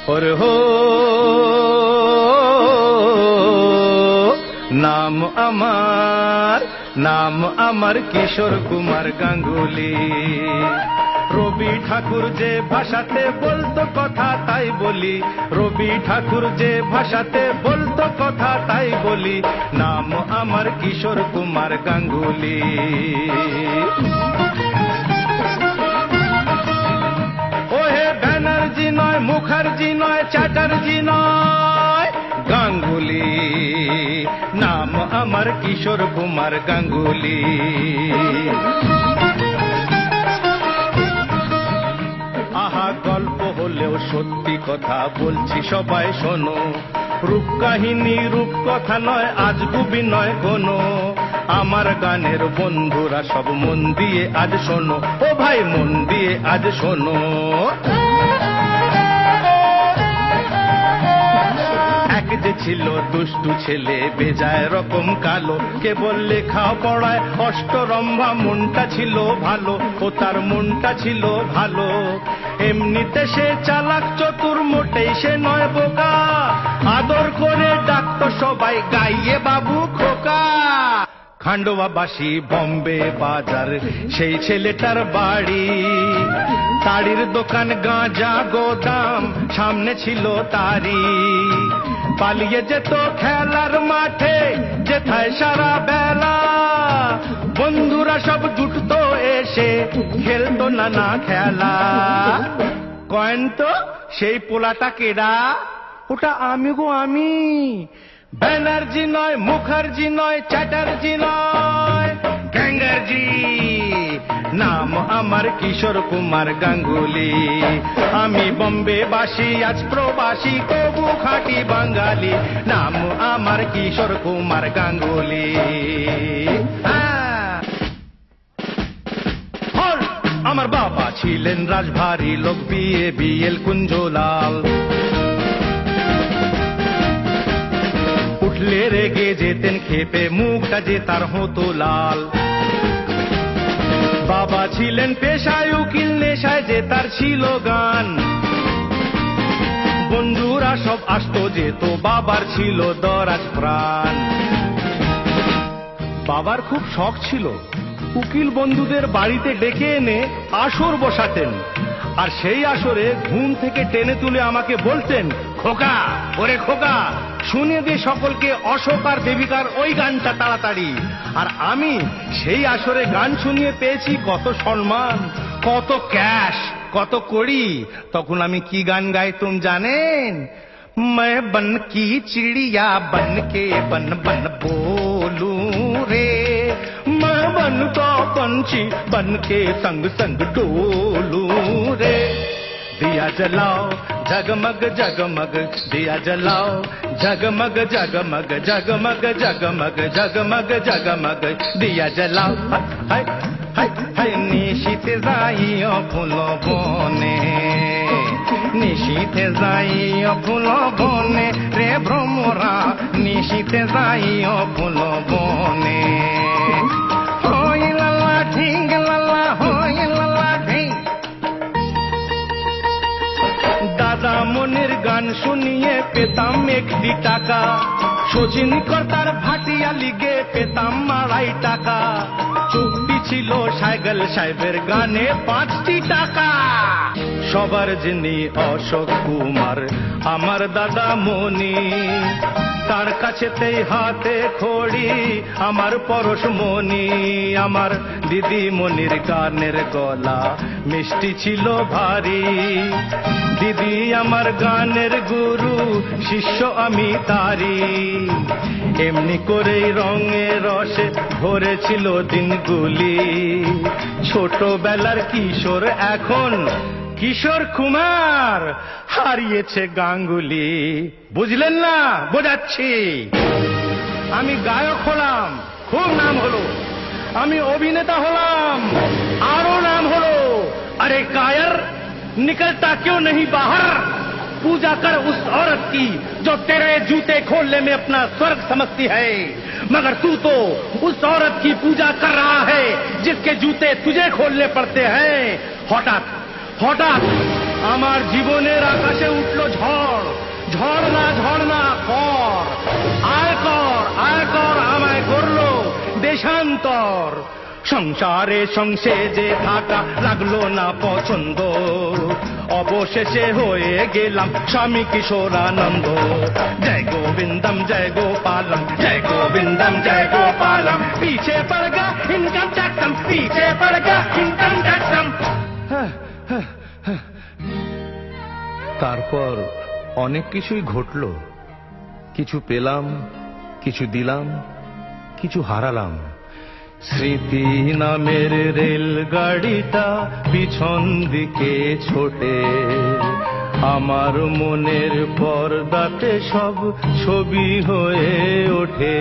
और हो नाम আমার কিশোর কুমার গাঙ্গুলি। রবি ঠাকুর যে ভাষাতে বলতো কথা তাই বলি, রবি ঠাকুর যে ভাষাতে বলতো কথা তাই বলি, নাম আমার কিশোর কুমার গাঙ্গুলি। ওহে ব্যানার্জি নয়, মুখার্জি নয়, চ্যাটার্জি নয়, গাঙ্গুলি। নাম আমার কিশোর কুমার গাঙ্গুলি। আহা গল্প হলেও সত্যি কথা বলছি সবাই শোনো, রূপ কাহিনী রূপ কথা নয়, আজগুবি নয় কোনো। আমার গানের বন্ধুরা সব মন দিয়ে আজ শোনো, ও ভাই মন দিয়ে আজ শোনো। এক যে ছিল দুষ্টু ছেলে বেজায় রকম কালো, কেবল লেখা পড়ায় অষ্টরম্ভা, মনটা ছিল ভালো, ও তার মনটা ছিল ভালো। এমনিতে সে চালাক চতুর, মোটেই সে নয় বোকা, আদর করে ডাকতো সবাই গাইয়ে বাবু খোকা। খান্ডোয়াবাসী বম্বে বাজার সেই ছেলেটার বাড়ি, তাড়ির দোকান গাঁজা গোদাম সামনে ছিল তারি। পালিয়ে যেত খেলার মাঠে যেথায় সারা বেলা, বন্ধুরা সব জুটতো এসে খেলতো নানা খেলা। কয়েন তো সেই পোলাটা কেডা? ওটা আমি গো আমি। ব্যানার্জি নয়, মুখার্জি নয়, চ্যাটার্জি নয়, গ্যাঙ্গার্জি। নাম আমার কিশোর কুমার গাঙ্গুলি। আমি বম্বে বাসী আজ প্রবাসী, তবু খাঁটি বাঙালি, নাম আমার কিশোর কুমার গাঙ্গুলি। আমার বাবা ছিলেন রাজভারী লোক, বিএল কুঞ্জলাল। উঠলে রেগে যেতেন খেপে, মুখটা যে তার হতো লাল। বাবা ছিলেন পেশায় উকিল, নেশায় যে তার ছিল গান। বন্ধুরা সব আসতো যেত, বাবার ছিল দরাজ প্রাণ। বাবার খুব শখ ছিল, উকিল বন্ধুদের বাড়িতে ডেকে এনে আসর বসাতেন, আর সেই আসরে ঘুম থেকে টেনে তুলে আমাকে বলতেন, খোকা ওরে খোকা, শুনে দে সকলকে অশোক আর দেবিকার ওই গানটা তাড়াতাড়ি। আর আমি সেই আসরে গান শুনিয়ে পেয়েছি কত সম্মান, কত ক্যাশ, কত কড়ি। তখন আমি কি গান গাইতুম জানেন? मैं बन की चिड़िया बन के बन बन बोलूं रे, मैं बन का पंछी बन के संग संग डोलूं रे। दिया जलाओ जगमग जगमग, दिया जलाओ जगमग जगमग, जगमग जगमग जगमग जगमग, दिया जलाओ। हाय हाय हाय निशीते जाइयो फूलो बने, নিশীথে যাইও ফুল বনে রে ভ্রমরা, নিশীথে যাইও ফুল বনে। হই লালা ঢিং লালা, হই লালা ঢিং। দাদা মনির গান শুনিয়ে পেতাম একটি টাকা, শচীন কর্তার ভাটিয়া লিগে পেতাম 2.5 টাকা। চুক্তি ছিল সাইকেল সাহেবের গানে 5টি টাকা। সবার যিনি অশোক কুমার আমার দাদা মনি, তার কাছেতেই হাতে খড়ি আমার পরশমণি। আমার দিদি মনির গানের গলা মিষ্টি ছিল ভারী, দিদি আমার গানের গুরু, শিষ্য আমি তারি। এমনি করেই রঙে রসে ভরেছিল দিনগুলি, ছোটবেলার কিশোর এখন কিশোর কুমার, হারিয়েছে গাঙ্গুলি। বুঝলেন না? বোঝাচ্ছি। আমি গায়ক হলাম, খুব নাম হলো। আমি অভিনেতা হলাম, আরো নাম হলো। अरे कायर निकलता क्यों नहीं बाहर, पूजा कर उस औरत की जो तेरे जूते खोलने में अपना स्वर्ग समझती है, मगर तू तो उस औरत की पूजा कर रहा है जिसके जूते तुझे खोलने पड़ते हैं। हठात हठात আমার জীবনের আকাশে উঠল ঝড়, ঝড় না কর, আয় কর আমায় করলো দেশান্তর। সংসারে সংসেজে থাকা লাগলো না পছন্দ, অবশেষে হয়ে গেলাম স্বামী কিশোরানন্দ। জয় গোবিন্দম জয় গোপালম, জয় গোবিন্দম জয় গোপালম, পিছে পড় গা ইনকাম ট্যাক্সম, পিছে পড় গা ইনকাম ট্যাক্সম। তারপর অনেক কিছুই ঘটলো, কিছু পেলাম, কিছু দিলাম, কিছু হারালাম। স্মৃতি নামের রেলগাড়িটা পিছন দিকে ছোটে, আমার মনের পর্দাতে সব ছবি হয়ে ওঠে।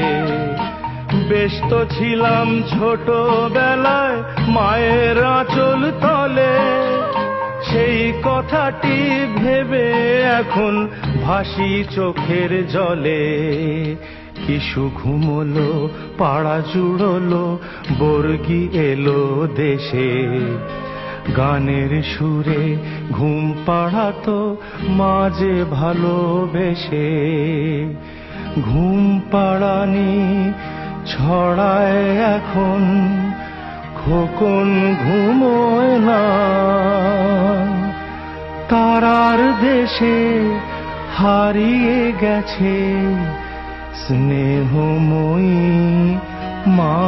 বেশ তো ছিলাম ছোটবেলায় মায়ের আঁচল তলে, সেই কথাটি ভেবে এখন ভাসি চোখের জলে। কিশু ঘুমলো, পাড়া জুড়লো, বর্গি এলো দেশে, গানের সুরে ঘুম পাড়াতো মাঝে ভালোবেসে। ঘুম পাড়ানি ছড়ায় এখন, খোকন ঘুমোয় না, তারার দেশে হারিয়ে গেছে স্নেহময়ী মা।